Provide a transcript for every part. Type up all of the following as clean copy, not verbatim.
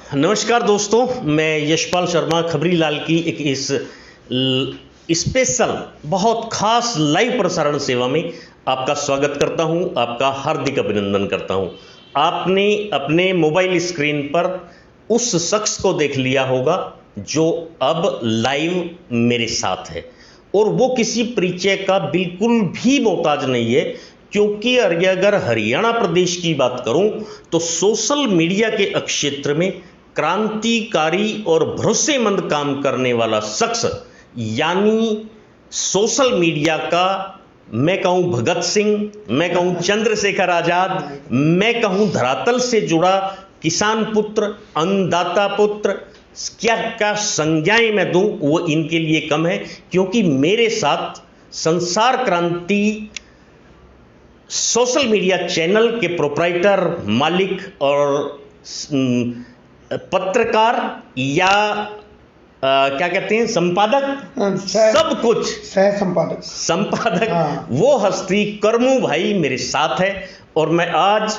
नमस्कार दोस्तों, मैं यशपाल शर्मा खबरी लाल की एक इस स्पेशल बहुत खास लाइव प्रसारण सेवा में आपका स्वागत करता हूं, आपका हार्दिक अभिनंदन करता हूं। आपने अपने मोबाइल स्क्रीन पर उस शख्स को देख लिया होगा जो अब लाइव मेरे साथ है, और वो किसी परिचय का बिल्कुल भी मोहताज नहीं है, क्योंकि अगर हरियाणा प्रदेश की बात करूं तो सोशल मीडिया के क्षेत्र में क्रांतिकारी और भरोसेमंद काम करने वाला शख्स, यानी सोशल मीडिया का मैं कहूं भगत सिंह, मैं कहूं चंद्रशेखर आजाद, मैं कहूं धरातल से जुड़ा किसान पुत्र, अन्नदाता पुत्र, क्या क्या संज्ञाएं मैं दूं वो इनके लिए कम है, क्योंकि मेरे साथ संसार क्रांति सोशल मीडिया चैनल के प्रोप्राइटर, मालिक और पत्रकार या क्या कहते हैं, संपादक, सब कुछ सह संपादक हाँ। वो हस्ती करमू भाई मेरे साथ है। और मैं आज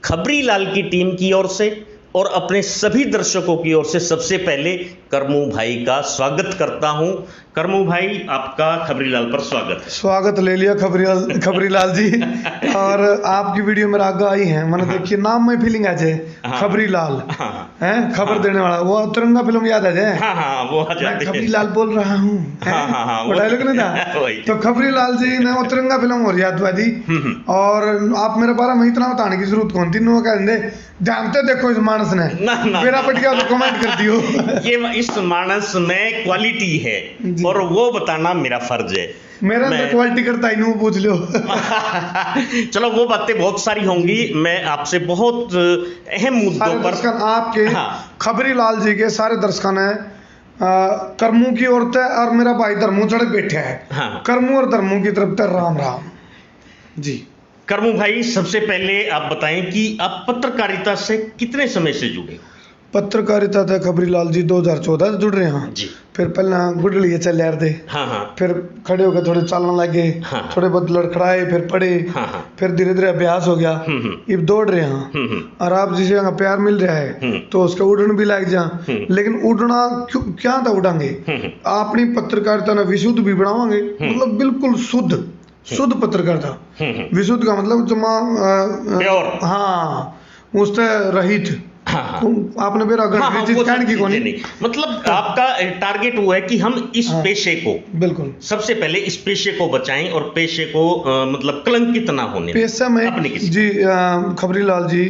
खबरी लाल की टीम की ओर से और अपने सभी दर्शकों की ओर से सबसे पहले करमू भाई का स्वागत करता हूं। करमू भाई, आपका खबरी लाल पर स्वागत है। स्वागत ले लिया खबरी लाल जी। और आपकी वीडियो मेरा आगे आई है, मैंने देखिए नाम में फीलिंग आ जाए, खबरी लाल है, खबर देने वाला। वो तिरंगा फिल्म याद आ जाए, वो आ जाए, मैं खबरी लाल बोल रहा हूँ, वो डायलॉग नहीं था। तो खबरी लाल जी ने वो तिरंगा फिल्म हो याद हुआ जी। और आप मेरे बारे में इतना बताने की जरूरत कौन थी, नो कह देंगे जानते देखो इस मानस ने मेरा पटिया तो कमेंट कर दियो। ये इस मानस में क्वालिटी है और वो बताना मेरा फर्ज है। मेरा तो क्वालिटी करता ही नहीं, पूछ लो। चलो, वो बातें बहुत सारी होंगी। मैं आपसे बहुत अहम मुद्दों पर आपके खबरी लाल जी के सारे दर्शकों ने करमू की औरत है और मेरा भाई धर्मू चढ़ बैठे है। करमू और धर्मू की तरफ से राम राम जी। करमू भाई, सबसे पहले आप बताएं कि आप पत्रकारिता से कितने समय से जुड़े? पत्रकारिता था खबरी लाल जी 2014 से जुड़ रहे हैं जी। फिर पहले गुडलिए चल यार थे, फिर खड़े होकर थोड़े चलने लगे, थोड़े बहुत लड़खड़ाए, फिर पढ़े, फिर धीरे धीरे अभ्यास हो गया, अब दौड़ रहे हैं। और आप जिसे प्यार मिल रहा है तो उसका उड़न भी लग जा, लेकिन उड़ना क्या था उड़ांगे, अपनी पत्रकारिता ने विशुद्ध भी बनावांगे, मतलब बिल्कुल शुद्ध पत्रकारिता। विशुद्ध का मतलब जमा हाँ उससे रहित। आपने मेरा नहीं, मतलब आपका टारगेट वो है कि हम इस पेशे को, बिल्कुल सबसे पहले इस पेशे को बचाएं और पेशे को मतलब कलंकित ना होने पेशा में अपने जी। खबरी लाल जी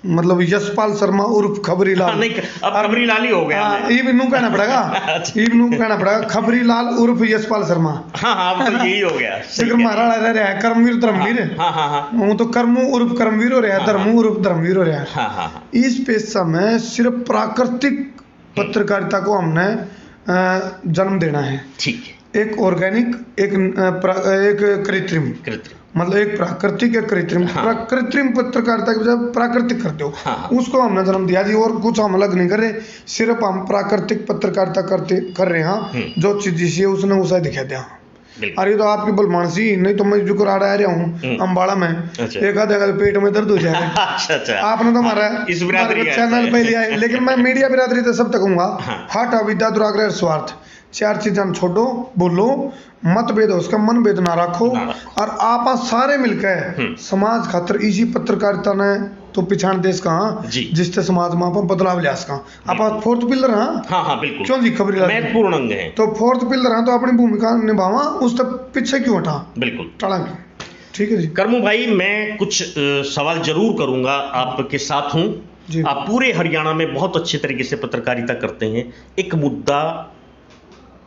मतलब यशपाल शर्मा उर्फ खबरी लाल, नहीं अब खबरी लाल ही हो गया। इब्नू कहना पड़ेगा, खबरी लाल उर्फ यशपाल शर्मा। अब तो यही हो गया। महाराणा रह रहा है कर्मवीर धर्मवीर, वो तो कर्मू उर्फ कर्मवीर हो रहा है, धर्मू उर्फ धर्मवीर हो रहा है। इस पेशा में सिर्फ प्राकृतिक पत्रकारिता को हमने जन्म देना है। ठीक है, एक ऑर्गेनिक, एक कृत्रिम, मतलब एक प्राकृतिक, एक कृत्रिम। कृत्रिम पत्रकारिता की बजाय प्राकृतिक करते हो, उसको हमने जन्म दिया जी। और कुछ हम अलग नहीं कर रहे, सिर्फ हम प्राकृतिक पत्रकारिता कर रहे हैं। जो चीज जिसे उसने उसे दिखा दिया। अरे तो आपकी बलमानसी, नहीं तो मैं जो करा रहा हूँ अम्बाड़ा में, एक आधा पेट में दर्द हो जाएगा। आपने तो हमारा चैनल पे लिया है, लेकिन मैं मीडिया बिरादरी तो सब तक कहूंगा, हट अविद्या दुराग्रह स्वार्थ, चार चीजें छोड़ो, बोलो मतभेद हो उसका मन भेद ना रखो। और आप सारे मिलकर समाज खातर इसी पत्रकारिता ने तो पिछाड़ देश का जिससे समाज में आप बदलाव लिया सका। आप फोर्थ पिलर हाँ बिल्कुल, क्यों जी खबरी महत्वपूर्ण अंग है, तो फोर्थ पिलर तो अपनी भूमिका निभावा, उस तक पीछे क्यों हटा, बिल्कुल टाला क्यों। ठीक है जी। करमू भाई, मैं कुछ सवाल जरूर करूंगा, आपके साथ हूँ। आप पूरे हरियाणा में बहुत अच्छे तरीके से पत्रकारिता करते हैं। एक मुद्दा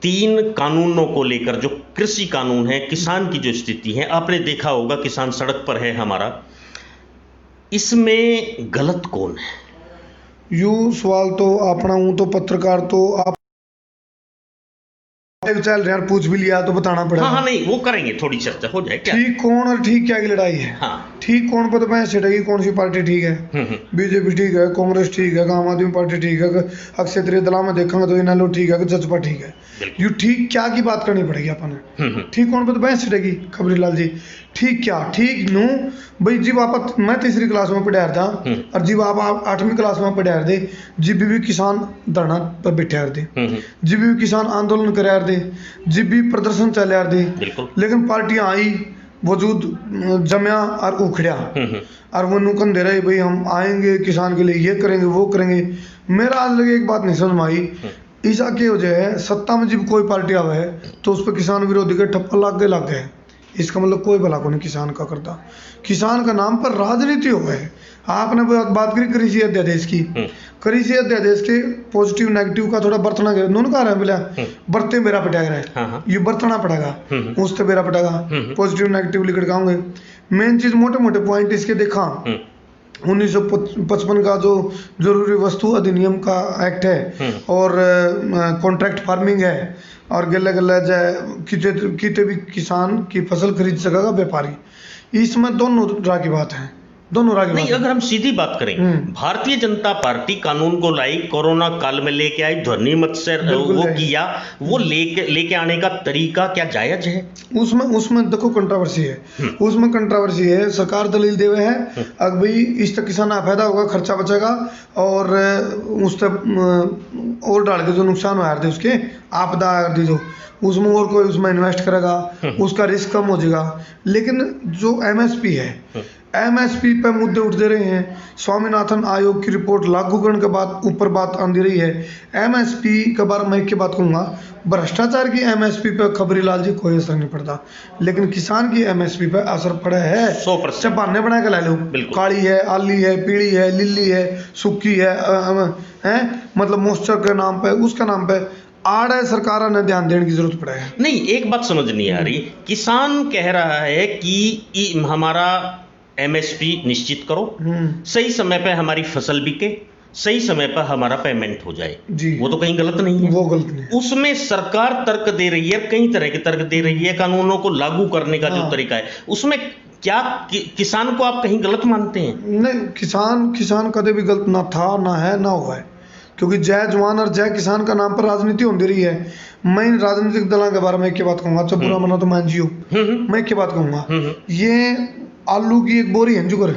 3 कानूनों को लेकर, जो कृषि कानून है, किसान की जो स्थिति है, आपने देखा होगा किसान सड़क पर है हमारा, इसमें गलत कौन है? यू सवाल तो अपना हूं तो पत्रकार तो आप चल यार पूछ भी लिया तो बताना पड़ेगा। नहीं वो करेंगे, थोड़ी चर्चा हो जाए। ठीक कौन और ठीक क्या की लड़ाई है। ठीक कौन पर तो मैं छिड़ेगी, कौन सी पार्टी ठीक है, बीजेपी ठीक है, कांग्रेस ठीक है, आम आदमी पार्टी ठीक है, क्षेत्रीय दला में देखेंगे तो इना लोग ठीक है, जजपा ठीक है। यू ठीक क्या की बात करनी पड़ेगी अपन। ठीक कौन पर तो बहस छिड़ेगी खबरी लाल जी। ठीक क्या ठीक नू भाई जीव आप मैं तीसरी क्लास में पढ़ा था और जीव आप 8वीं क्लास में पढ़ा दे जिब भी किसान धरना पर बैठा दे जिब भी किसान आंदोलन करा दे जिब भी प्रदर्शन चला दे लेकिन पार्टियां आई वजूद जमया और उखड़िया और वो नुकन दे रहे भाई हम आएंगे किसान के लिए ये करेंगे वो करेंगे। मेरा आज लगे एक बात नहीं समझ में आई ईसा के वजह है सत्ता में जब कोई पार्टी आवे है तो उस पर किसान विरोधी के ठप्पा लाग गए। इसका मतलब कोई भला को नहीं किसान का करता। किसान का नाम पर राजनीति हो गए। आपने बात करी कृषि अध्यादेश की, कृषि अध्यादेश के पॉजिटिव नेगेटिव का थोड़ा बरतना गया नून कहा रहे बोला बरते मेरा पटेगा रहे ये बरतना पड़ेगा उससे मेरा पटेगा पॉजिटिव नेगेटिव लिख दिखाऊंगे। मेन चीज मोटे मोटे पॉइंट इसके देखा 1955 का जो जरूरी वस्तु अधिनियम का एक्ट है और कॉन्ट्रैक्ट फार्मिंग है और गले गले जाए किते भी किसान की फसल खरीद सकेगा व्यापारी। इसमें दोनों राह की बात है दोनों राह की नहीं। अगर हम सीधी बात करें भारतीय जनता पार्टी कानून को लाई कोरोना काल में लेके आई ध्वनि मत से वो किया वो लेके आने का तरीका क्या जायज है? उसमें देखो कंट्रोवर्सी है उसमें कंट्रोवर्सी है। सरकार दलील देवे है अब भाई इस तक किसान फायदा होगा खर्चा बचेगा और उस तक और डाल के जो नुकसान हो रहे उसके आपदा दी जो उसमें और कोई उसमें इन्वेस्ट करेगा उसका रिस्क कम हो जाएगा। लेकिन जो एमएसपी है एमएसपी पे मुद्दे उठ दे रहे हैं। स्वामीनाथन आयोग की रिपोर्ट लागू करने के बाद ऊपर बात आंदी रही है। एमएसपी के बारे में एक बात कहूंगा भ्रष्टाचार की एमएसपी पे खबरी लाल जी कोई असर नहीं पड़ता लेकिन किसान की एमएसपी पे असर पड़ा है 100%। बहाने बना के ला लो काली है आली है पीली है लिली है सूखी है मतलब मॉइस्चर के नाम पे उसका नाम पे आड़ है। सरकार ने ध्यान देने की जरूरत पड़ा है। नहीं एक बात समझ नहीं आ रही किसान कह रहा है कि हमारा एमएसपी निश्चित करो सही समय पे हमारी फसल बिके सही समय पर हमारा पेमेंट हो जाए जी। वो तो कहीं गलत नहीं है। वो गलत नहीं। उसमें सरकार तर्क दे रही है कई तरह के तर्क दे रही है कानूनों को लागू करने का जो तरीका है उसमें क्या किसान को आप कहीं गलत मानते हैं? नहीं किसान कभी भी गलत ना था ना है ना हुआ है क्योंकि जय जवान और जय किसान का नाम पर राजनीति होती रही है। मैं इन राजनीतिक दलों के बारे में एक बात कहूंगा जब बुरा मना तो मान जियो मैं एक बात कहूंगा ये आलू की एक बोरी है जुगर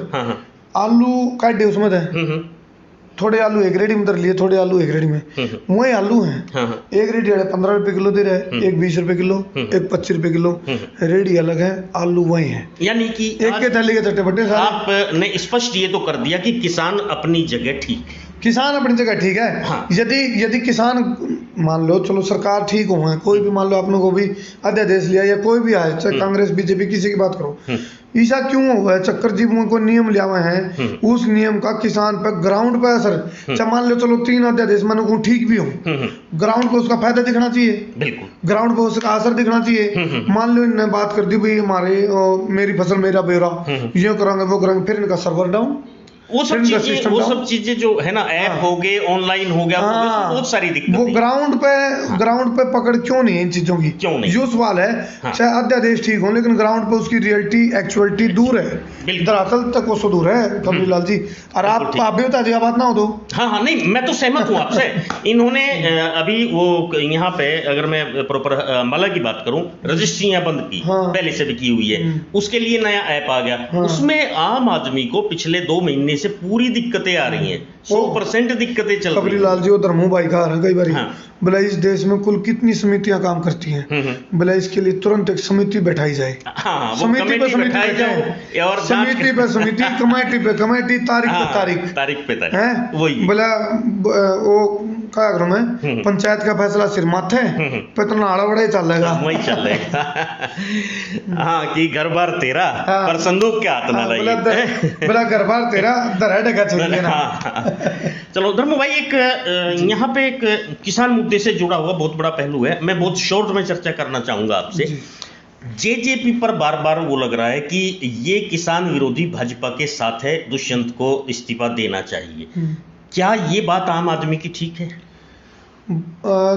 आलू काटे उसमें दे थोड़े आलू एक रेडी में धर लिए थोड़े आलू एक रेडी में वही आलू हैं एक रेडी 15 रुपए किलो दे रहे एक 20 रुपए किलो एक 25 रुपए किलो रेडी अलग है आलू वही है यानी कि एक के थैली के चट्टे बट्टे आपने स्पष्ट ये तो कर दिया कि किसान अपनी जगह ठीक है किसान अपनी जगह ठीक है। हाँ। यदि किसान मान लो चलो सरकार ठीक हो कोई भी मान लो अपनों को भी अध्यादेश लिया या कोई भी आए चाहे कांग्रेस बीजेपी किसी की बात करो ऐसा क्यों हुआ है चक्कर जी को नियम लिया हुए हैं उस नियम का किसान पर ग्राउंड पर असर चाहे मान लो चलो 3 अध्यादेश मैंने को ठीक भी हो ग्राउंड पे उसका फायदा दिखना चाहिए बिल्कुल ग्राउंड पे उसका असर दिखना चाहिए। मान लो इन्होंने बात कर दी भाई हमारे मेरी फसल मेरा ब्यौरा ये करेंगे वो करेंगे फिर इनका सर्वर डाउन वो सब चीजें जो है ना ऐप हो गए ऑनलाइन हो गया बहुत सारी दिक्कत वो ग्राउंड पे पकड़ क्यों नहीं है इन चीजों की क्यों नहीं जो सवाल है चाहे अध्यादेश ठीक हो लेकिन ग्राउंड पे उसकी रियलिटी एक्चुअलिटी दूर है दरअसल तक वो दूर है कमरी लाल जी और आप भी बता दिया बात ना हो तो हाँ नहीं मैं तो सहमत हूँ आपसे। इन्होंने अभी वो यहाँ पे अगर मैं प्रॉपर माला की बात करूँ रजिस्ट्रियां बंद की पहले से भी की हुई है उसके लिए नया ऐप आ गया उसमें आम आदमी को पिछले 2 महीने से पूरी दिक्कतें आ रही हैं 100% दिक्कतें चल रही हैं। लाल जी उधर मुंह भाई खा रहे हैं कई बार बोला इस देश में कुल कितनी समितियां काम करती हैं बोला इसके लिए तुरंत एक समिति बैठाई जाए समिति पे समिति और समिति पे समिति कमेटी पे कमेटी तारीख पे है वही बोला वो क्या करूं मैं पंचायत का फैसला सिर माथे पे तो नाड़ा बड़ा ही चलेगा वही चलेगा हाँ कि घर बार तेरा पर संदूक के हाथ ना लगे बोला घर बार तेरा दरहट का छोड़ देना। चलो धर्म भाई एक यहाँ पे एक किसान मुद्दे से जुड़ा हुआ बहुत बड़ा पहलू है मैं बहुत शॉर्ट में चर्चा करना चाहूंगा आपसे। जेजेपी पर बार बार वो लग रहा है कि ये किसान विरोधी भाजपा के साथ है दुष्यंत को इस्तीफा देना चाहिए क्या ये बात आम आदमी की ठीक है?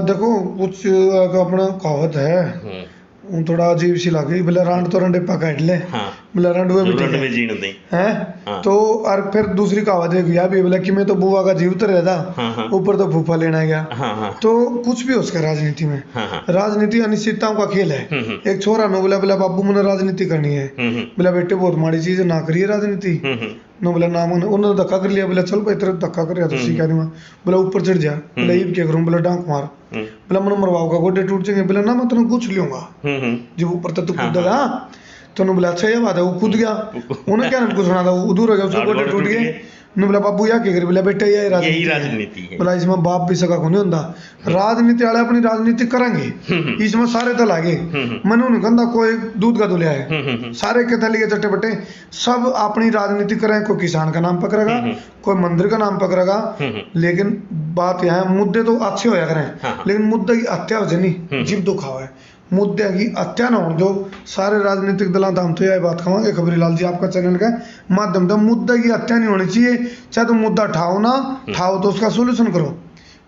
देखो कुछ अपना कहावत है वो थोड़ा अजीब सी लगी, बोले रांड तो रंडे पकड़ ले, हाँ बोले रंडुए भी ठीक में जीण दे है। हाँ। तो और फिर दूसरी कहावत है कि भी बोला कि मैं तो बुआ का जीवित रहता, हाँ। ऊपर तो फूफा लेना गया। हाँ। तो कुछ भी हो उसका राजनीति में। हाँ। राजनीति अनिश्चितताओं का खेल है। एक छोरा नो बोला बोला बाबू मैंने राजनीति करनी है, बोला बेटे बहुत माड़ी चीज है, ना करिए राजनीति। नो बोला ना मैंने उन्होंने धक्का कर लिया, बोला चल भाई तेरे धक्का कर, तो सीखा नहीं। बोला ऊपर चढ़ जा, बोला ये क्या करूँ, बोला डांक मार, बोला मैंने मरवाऊंगा, गोडे टूट जाएंगे, बोला ना मैं तुम्हें कुछ लूंगा जब ऊपर तक तू कूदेगा। तो उन्होंने बोला अच्छा ये बात है, वो कूद गया, उन्हें क्या कुछ सुना था, वो दूर हो गया, उसके गोडे टूट गए। उन्होंने बोला बाबू या क्या करे, बोला बेटा यही राजनीति है, बोला इसमें बाप भी सका को नहीं होता। राजनीति वाले अपनी राजनीति करेंगे, इसमें सारे दल आगे, मैंने नहीं कहता कोई दूध का दुलिया है, सारे के थली के चट्टे बट्टे सब अपनी राजनीति करें। कोई किसान का नाम पकड़ेगा, कोई मंदिर का नाम पकड़ेगा, लेकिन बात यह है मुद्दे तो अच्छे होया करें, लेकिन मुद्दे की हत्या हो जाए नहीं, जीव दुखावा है, मुद्दे की हत्या ना हो जो सारे राजनीतिक दलों हम तो यही बात कहेंगे खबरी लाल जी आपका चैनल का माध्यम से, मुद्दे की हत्या नहीं होनी चाहिए। चाहे तो मुद्दा ठाओ ना ठाओ तो उसका सोल्यूशन करो,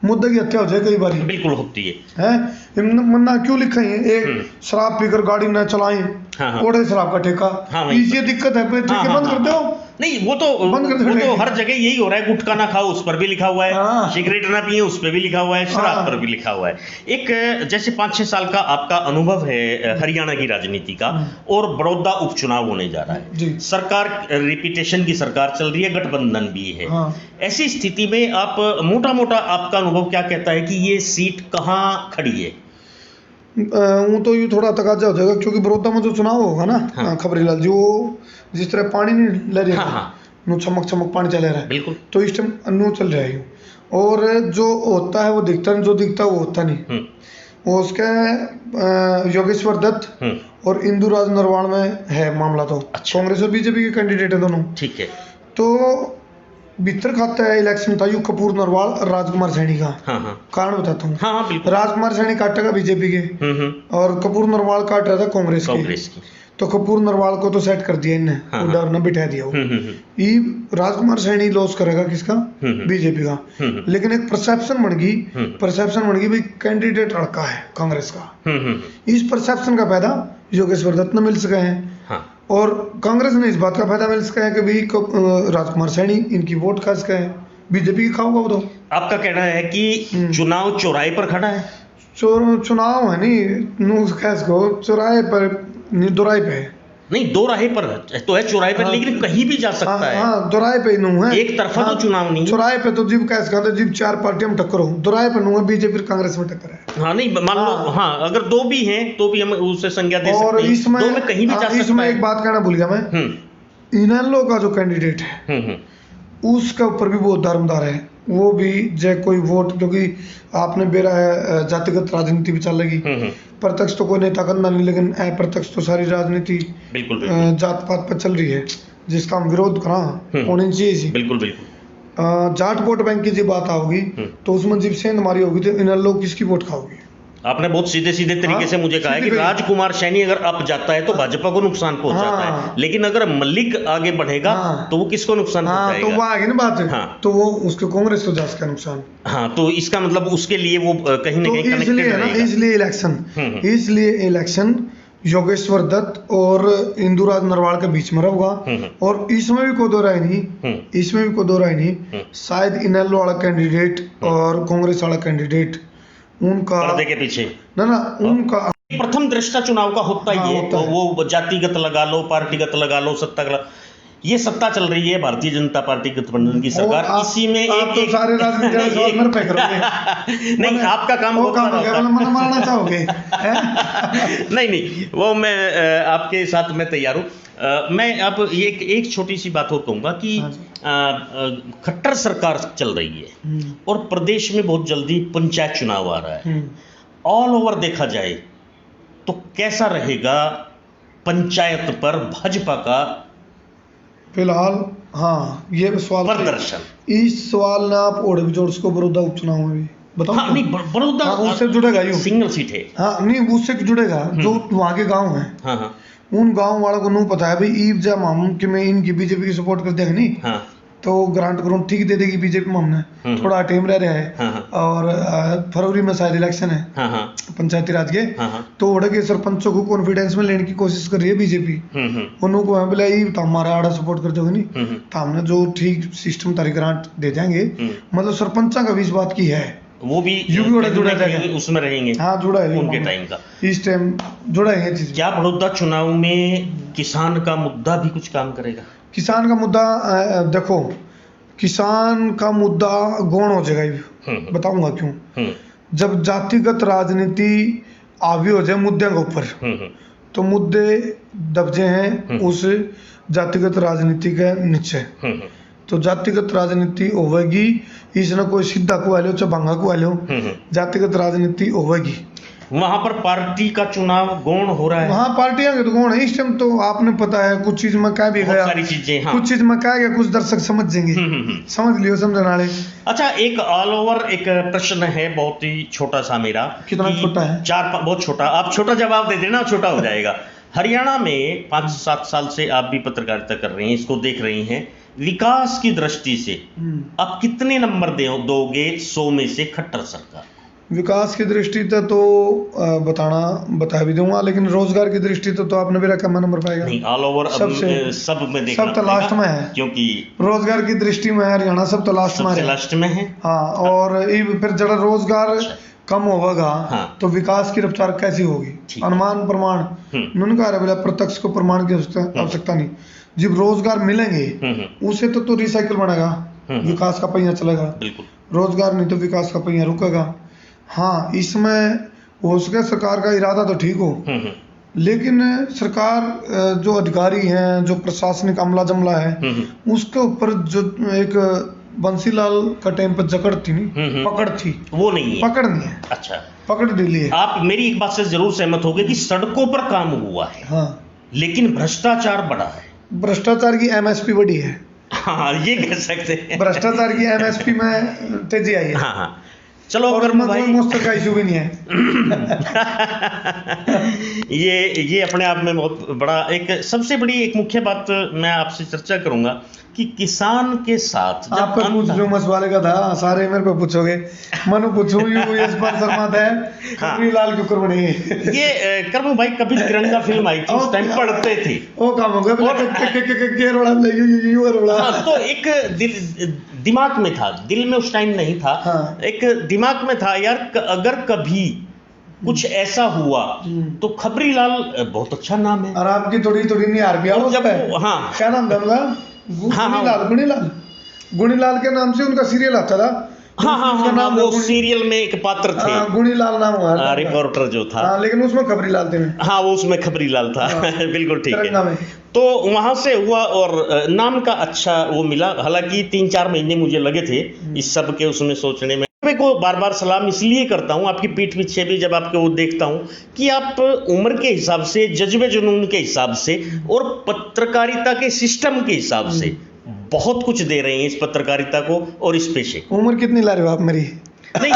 मुद्दे की हत्या हो जाए कई बार बिल्कुल होती है। मन्ना क्यों लिखा है एक शराब पीकर गाड़ी न चलाएं, कोड़े शराब का ठेका, ये दिक्कत है, ठेके बंद कर दो। नहीं वो तो हर जगह यही हो रहा है, गुटखा ना खाओ उस पर भी लिखा हुआ है, सिगरेट ना पिए उस पर भी लिखा हुआ है, शराब पर भी लिखा हुआ है। एक जैसे 5-6 साल का आपका अनुभव है हरियाणा की राजनीति का, और बड़ौदा उपचुनाव होने जा रहा है, सरकार रिपीटेशन की सरकार चल रही है, गठबंधन भी है। ऐसी स्थिति में आप मोटा मोटा आपका अनुभव क्या कहता है कि ये सीट कहाँ खड़ी है? वो तो ये थोड़ा तकाजा हो जाएगा, क्योंकि बड़ौदा में जो चुनाव होगा ना खबरी लाल जी, वो जिस तरह पानी नहीं ले रही है, नो चमक चमक पानी चले रहा है, बिल्कुल, तो इस टाइम नो चल रहा है, और जो होता है वो दिखता नहीं, जो दिखता है वो होता नहीं। वो उसके योगेश्वर दत्त और इंदु राज नरवाल में है मामला, तो कांग्रेस और बीजेपी के कैंडिडेट है दोनों, ठीक है। तो भीतर खाता है इलेक्शन था यू कपूर नरवाल और राजकुमार सैनी का, कारण बताता हूँ। राजकुमार सैनी काटेगा बीजेपी के, और कपूर नरवाल काट रहा था कांग्रेस की। तो कपूर नरवाल को तो सेट कर दिया इनने, डर न बिठा दिया। ये राजकुमार सैनी लॉस करेगा किसका, बीजेपी का, लेकिन एक परसेप्शन बन गई भाई कैंडिडेट लड़का है कांग्रेस का, इस परसेप्शन का फायदा योगेश्वर दत्त ने मिल सका है, और कांग्रेस ने इस बात का फायदा मिल सका है कि भाई राजकुमार सैनी इनकी वोट खा सका है, बीजेपी की खाऊंगा वो तो। आपका कहना है कि चुनाव चौराहे पर खड़ा है? चुनाव है नहीं चौराहे पर नहीं, दोराहे पे है, नहीं दो राहे पर तो है, चौराहे पर लेकिन कहीं भी जा सकता है। दोराहे पे नू है, एक तरफा तो चुनाव नहीं। चौराहे पे तो जीव कैसे कहते जीव 4 पार्टियों में टक्कर हो, दोराहे पे नू है, बीजेपी कांग्रेस में टक्कर है। हाँ नहीं मान लो, हाँ अगर दो भी हैं तो भी हम उससे संज्ञा दे सकते हैं, इसमें दो में कहीं भी जा सकता है। इसमें एक बात कहना भूल गया मैं, इनेलो का जो कैंडिडेट है उसके ऊपर भी बहुत दारोमदार है, वो भी जय कोई वोट, क्योंकि आपने बेरा है जातिगत राजनीति भी चल रही, प्रत्यक्ष तो कोई नेता करना नहीं, लेकिन अप्रत्यक्ष तो सारी राजनीति जात पात पर चल रही है, जिसका हम विरोध करा होनी चाहिए। बिल्कुल बिल्कुल। जाट वोट बैंक की जब बात आओगी तो उसमें जब सेंध मारी होगी तो इनेलो किसकी वोट खाओगी? आपने बहुत सीधे सीधे तरीके से मुझे कहा है कि राजकुमार सैनी अगर अप जाता है तो भाजपा को नुकसान पहुंचाता है, लेकिन अगर मलिक आगे बढ़ेगा तो वो किसको नुकसान पहुंचाएगा? तो वो आगे ना बात, तो वो उसके कांग्रेस को जा सका नुकसान। हाँ, तो इसका मतलब उसके लिए वो कहीं ना कहीं कनेक्टेड रहेगा। इसलिए इलेक्शन योगेश्वर दत्त और इंदुराज नरवाल के बीच में होगा, और इसमें भी कोई दो राय नहीं, शायद इनेलो वाला कैंडिडेट और कांग्रेस वाला कैंडिडेट उनका पर्दे के पीछे ना उनका प्रथम दृष्टा चुनाव का होता ही है, तो वो जातिगत लगा लो, पार्टीगत लगा लो, सत्ता का, ये सत्ता चल रही है भारतीय जनता पार्टी गठबंधन की सरकार, इसी में एक तो सारे नहीं आपका काम मारना चाहोगे? नहीं वो मैं आपके साथ मैं तैयार हूँ। मैं अब एक छोटी सी बात और कहूँगा कि खट्टर सरकार चल रही है और प्रदेश में बहुत जल्दी पंचायत चुनाव आ रहा है, ऑल ओवर देखा जाए तो कैसा रहेगा पंचायत पर भाजपा का फिलहाल? हाँ ये सवाल प्रदर्शन, इस सवाल ने आप ओढ़ जोड़ उसको बड़ौदा उपचुनाव में भी बताओ। हाँ, नहीं बड़ौदा उससे जुड़ेगा, यू सिंगल सीट है। हाँ नहीं उससे जुड़ेगा, जो वहाँ के गाँव है, उन गाँव वालों को नहीं पता है भाई ईब जा मामून कि मैं इनकी बीजेपी की सपोर्ट कर देगा नहीं, तो ग्रांट ग्रांट ठीक दे देगी बीजेपी में। हमने थोड़ा टाइम रह रहा है और फरवरी में शायद इलेक्शन है पंचायती राज के, तो उड़ के सरपंचों को कॉन्फिडेंस में लेने की कोशिश कर रही है बीजेपी। उनको बोला ये तो हमारा आड़ा सपोर्ट कर दोगे नहीं, तो हमने जो ठीक सिस्टम तारी ग्रांट दे देंगे। मतलब सरपंचा का भी इस बात की है, वो भी जुड़ा जाएगा, उसमें रहेंगे। हाँ जुड़ा है उनके टाइम का, इस टाइम जुड़ा है चीज। क्या बड़ौदा चुनाव में किसान का मुद्दा भी कुछ काम करेगा? किसान का मुद्दा देखो, किसान का मुद्दा गौण हो जाएगा, बताऊंगा क्यों। जब जातिगत राजनीति आवी हो जाए मुद्दे के ऊपर, तो मुद्दे दबजे हैं उस जातिगत राजनीति के नीचे। तो जातिगत राजनीति होगी, इसने कोई सीधा को आलो चाहे भंगा को आलो, जातिगत राजनीति होगी। वहां पर पार्टी का चुनाव गौण हो रहा है। वहाँ पार्टियां के तो गौण है इस टाइम। तो आपने पता है कुछ चीज में क्या भी गया, सारी चीजें, हाँ। कुछ चीज में क्या गया, कुछ दर्शक समझ जाएंगे, समझ लियो समझने वाले। अच्छा, एक ऑल ओवर एक प्रश्न है, बहुत ही छोटा सा मेरा। कितना छोटा है? बहुत छोटा, आप छोटा जवाब दे देना, छोटा हो जाएगा। हरियाणा में 5-7 साल से आप भी पत्रकारिता कर रही हैं, इसको देख रही हैं, विकास की दृष्टि से आप कितने नंबर दोगे 100 में से खट्टर सरकार? विकास की दृष्टि से तो बता भी दूंगा, लेकिन रोजगार की दृष्टि तो आपने भी रखा नंबर पाएगा नहीं। ऑल ओवर सब में देखना, सब तो लास्ट में है, क्योंकि रोजगार की दृष्टि में हरियाणा सब तो लास्ट में है। हाँ, और फिर जब रोजगार कम होगा, तो विकास की रफ्तार कैसी होगी? अनुमान प्रमाण उन्होंने कहा बोला, प्रत्यक्ष को प्रमाण की आवश्यकता नहीं। जब रोजगार मिलेंगे उसे तो रिसाइकिल बनेगा, विकास का पहिया चलेगा। रोजगार नहीं तो विकास का पहिया रुकेगा। हाँ, इसमें हो सके सरकार का इरादा तो ठीक हो, लेकिन सरकार जो अधिकारी हैं, जो प्रशासनिक अमला जमला है, उसके ऊपर जो एक बंसीलाल का टाइम पर जकड़ थी नहीं, पकड़ थी, वो नहीं है, पकड़ नहीं है। अच्छा, पकड़ ढीली है। आप मेरी एक बात से जरूर सहमत होंगे कि सड़कों पर काम हुआ है, हाँ, लेकिन भ्रष्टाचार बढ़ा है। भ्रष्टाचार की एमएसपी बढ़ी है। हाँ, ये कह सकते हैं, भ्रष्टाचार की एमएसपी में तेजी आई है। हाँ, चलो, अगर मोस्टर का इशू भी नहीं है। ये अपने आप में बहुत बड़ा एक सबसे बड़ी एक मुख्य बात मैं आपसे चर्चा करूंगा कि किसान के साथ आप पर पूछ लो मसवाले का था, सारे मेरे पे पूछोगे, मनु पूछूं इस बार शर्मा है कबरी लाल के ऊपर बनी। ये कर्म भाई, कभी तिरंगा फिल्म आई थी, उस टाइम पढ़ते थे, वो काम हो गया, तो एक दिमाग में था, दिल में उस टाइम नहीं था, एक दिमाग में था यार, अगर कभी कुछ ऐसा हुआ तो खबरी लाल बहुत अच्छा नाम है। और आपकी थोड़ी नहीं हार गया जब, हाँ, क्या नाम था उनका? गुणीलाल के नाम से उनका सीरियल आता था। हाँ, नाम वो सीरियल में एक पात्र थे, गुणीलाल नाम हुआ, रिपोर्टर जो था, लेकिन उसमें खबरी लाल थे। हाँ, वो उसमें खबरी लाल था। बिल्कुल ठीक है। तो वहां से हुआ और नाम का अच्छा वो मिला। हालांकि 3-4 महीने मुझे लगे थे इस सब के उसमें सोचने में। को बार बार सलाम इसलिए करता हूं आपकी पीठ पीछे भी, जब आपको वो देखता हूं कि आप उम्र के हिसाब से, जज्बे जुनून के हिसाब से और पत्रकारिता के सिस्टम के हिसाब से बहुत कुछ दे रहे हैं इस पत्रकारिता को और इस पेशे को। उम्र कितनी ला रहे हो आप मेरी? नहीं,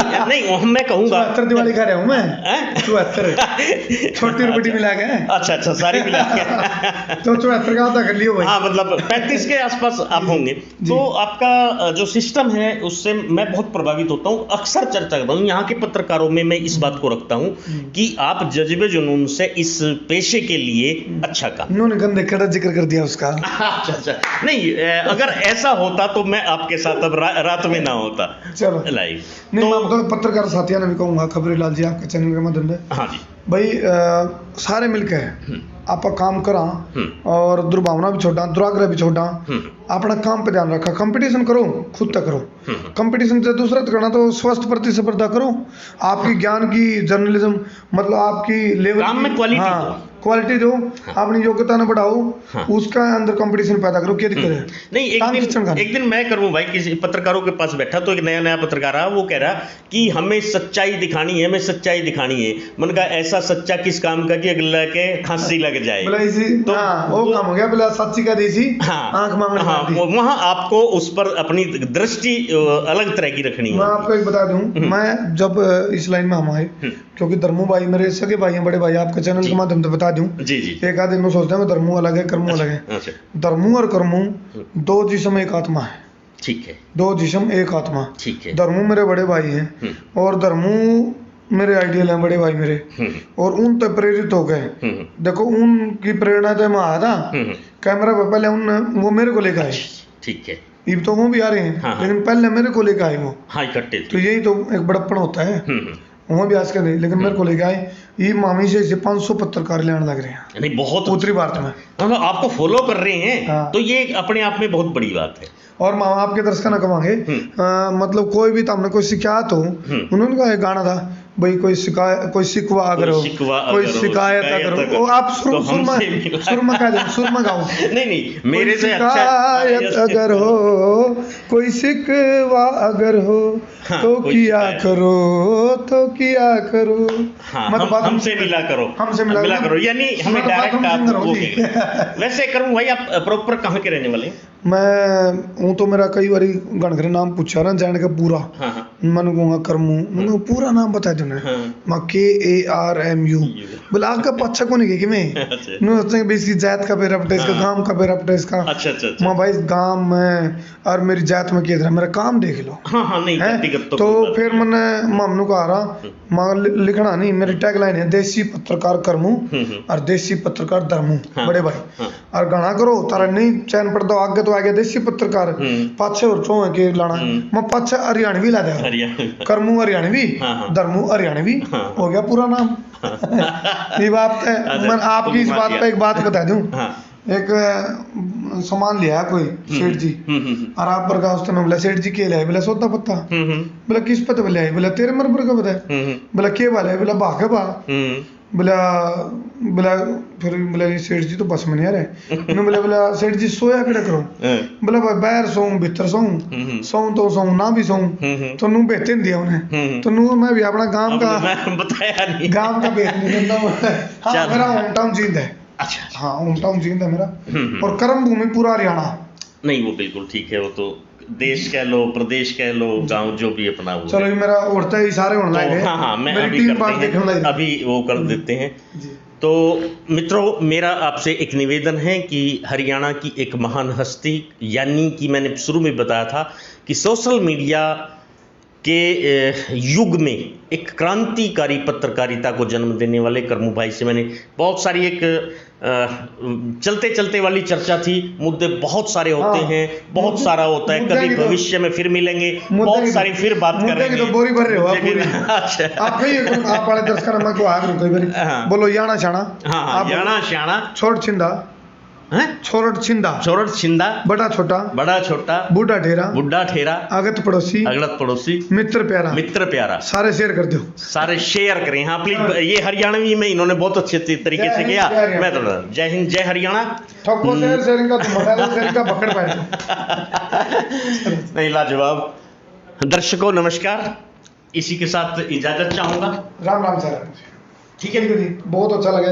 मैं कहूंगा 74 दिवाली खा रहा हूं मैं। 74 छोटी और बड़ी मिला के। अच्छा, सारी मिला के तो 74 का होता कर लियो भाई। हाँ, मतलब 35 के आसपास आप होंगे। तो आपका जो सिस्टम है उससे मैं बहुत प्रभावित होता हूँ, अक्सर चर्चा करता हूँ यहाँ के पत्रकारों में, मैं इस बात को रखता हूँ कि आप जज्बे जुनून से इस पेशे के लिए अच्छा काम। उन्होंने गंदे कड़ा जिक्र कर दिया उसका। अच्छा, नहीं, अगर ऐसा होता तो मैं आपके साथ अब रात में ना होता। चलो लाइव तो पत्रकार साथियों ने भी कहूँगा, खबरी लाल जी आपके चैनल के माध्यम से, हाँ जी भाई, सारे मिलके आप काम करा और दुर्भावना भी छोड़ा, दुराग्रह भी छोड़ा, अपना काम पे ध्यान रखा, कंपटीशन करो, खुद तक करो, कंपटीशन से दूसरा करना तो स्वस्थ प्रतिस्पर्धा करो, आपकी ज्ञान की, जर्नलिज्म मतलब आपकी लेवल काम में क्वालिटी दो, अपनी योग्यता न बढ़ाओ, उसका अंदर कंपटीशन पैदा करो। क्या दिक्कत है? नहीं, एक दिन मैं करूं भाई, किसी पत्रकारों के पास बैठा तो एक नया पत्रकार आया, वो कह रहा कि हमें सच्चाई दिखानी है, मैंने कहा ऐसा सच्चा किस काम का कि अगला के खांसी लग जाए। तो वो काम हो गया, बोला सच्ची का देसी आंख मांगने। हाँ, वहाँ आपको उस पर अपनी दृष्टि अलग तरह की रखनी है। मैं आपको एक बता दूं, मैं जब इस लाइन में हम आए, क्योंकि धर्मू भाई मेरे सगे भाई हैं, बड़े भाई, आपके चैनल के माध्यम से बता दूं, एक आधे में सोचते हैं धर्मू अलग है, कर्मू अलग है। धर्मू और कर्मू दो जिस्म एक आत्मा है। ठीक है। दो जिस्म एक आत्मा। ठीक है। धर्मू मेरे बड़े भाई हैं और धर्मू मेरे आइडियल हैं, बड़े भाई मेरे, और उन तो प्रेरित हो गए। देखो उनकी प्रेरणा तो मैं आया था कैमरा पे, पहले उन वो मेरे को लेकर आए। ठीक है। ये तो वो भी आ रहे हैं, हाँ, हाँ। लेकिन पहले मेरे को लेकर आए वो। हाँ, इकट्ठे तो यही तो एक बड़प्पन होता है। वो भी आज के नहीं, लेकिन मेरे को लेके आए। ये मामी से 500 पत्रकार लेने लग रहे हैं, नहीं बहुत उत्तरी भारत में। मतलब आपको फॉलो कर रहे हैं। हाँ। तो ये अपने आप में बहुत बड़ी बात है। और माँ आपके दर्शक न कमांगे, मतलब कोई भी हमने कोई शिकायत हो, उन्होंने कहा एक गाना था भाई, कोई शिकायत कोई शिकवा अगर हो, कोई शिकायत अगर हो, वो आप सुरमा कह दो, सुरमा गाओ। नहीं मेरे से अच्छा शिकायत अगर हो, कोई शिकवा अगर हो, तो किया करो, तो किया करो। मतलब हमसे मिला करो, हमसे मिला करो, यानी हमें डायरेक्ट आप वो वैसे करूँ भाई। आप प्रॉपर कहाँ के रहने वाले हैं? मैं हूँ तो मेरा कई बारी गणगरे नाम पूछा ना जान का पूरा। मन कहूँगा करमू, मैंने पूरा नाम बता दो ना, माँ KARMU। बोला आपका पच्छा को नहीं कि मैं इसकी जात का पेर अपटे, इसका गांव का पेर अपटे, इसका माँ भाई गांव में और मेरी जात में क्या मेरा काम देख लो। तो फिर मैंने मामनू को आ रहा माँ लिखना नहीं, मेरी टैगलाइन है देसी पत्रकार करमू और देसी पत्रकार धर्मू। बड़े भाई और गाना करो तारा नहीं चैन पड़ता आगे तो आगे देसी पत्रकार पाछे और चो है के लाना मैं पाछे हरियाणवी ला दे, करमू हरियाणवी, धर्मू हरियाणवी, हो गया पूरा नाम। ये बात है। मैं आपकी इस बात पे एक बात बता दूं। एक सामान लिया कोई सेठ जी, और आप पर का उसने बोला सेठ जी के लिया, बोला सौदा पत्ता, बोला किस पत्ते पे लिया, बोला तेरे मरबर का पता है, बोला के वाला है, बोला भागे बा, बोला बोला फिर बोला सेठ जी तो बस में नहीं आ रहे। बोला सेठ जी सोया केड़ा करो, बोला बाहर सोऊं भीतर सोऊं, सोऊं तो सोऊं ना भी सोऊं, तो नू बेहते नहीं दिया उन्हें, तो नू मैं भी अपना गांव का बताया नहीं, गांव का बेच नहीं देता। हाँ मेरा होम टाउन जींद है। अच्छा हाँ होम टाउन जींद है मेरा, और कर्म भूमि पूरा हरियाणा। नहीं वो बिल्कुल ठीक है, वो तो देश कह लो, प्रदेश कह लो, गांव जो भी अपना वो। चलो मेरा उड़ता ही सारे होने लगे। हाँ मैं अभी वो कर देते हैं। तो मित्रों मेरा आपसे एक निवेदन है कि हरियाणा की एक महान हस्ती, यानी कि मैंने शुरू में बताया था कि सोशल मीडिया के युग में एक क्रांतिकारी पत्रकारिता को जन्म देने वाले करमू भाई से मैंने बहुत सारी एक चलते चलते वाली चर्चा थी। मुद्दे बहुत सारे होते हैं, बहुत सारा होता है, कभी भविष्य में फिर मिलेंगे, बहुत सारी फिर बात करेंगे। तो बोरी भर रहे हो आप आप वाले दर्शक नंबर को आगे कई बार बोलो याना शाना। हाँ याना शाना, छोड़ छिंदा, छोरट छिंदा, छोरट छिंदा, बड़ा छोटा, बड़ा छोटा, बूढ़ा ठेरा, बुढ़ा ठेरा, अगत पड़ोसी, अगलत पड़ोसी, मित्र प्यारा, मित्र प्यारा। सारे शेयर कर दो, सारे शेयर करें। हाँ प्लीज, ये हरियाणवी में इन्होंने बहुत अच्छे तरीके से किया। मैं तो जय हिंद जय हरियाणा। ठोको शेयर शेयरिंग का तुम्हारा शेयर का पकड़ पाए नहीं लाजवाब। दर्शकों नमस्कार, इसी के साथ इजाजत चाहूंगा। राम राम सर। ठीक है, बहुत अच्छा लगा।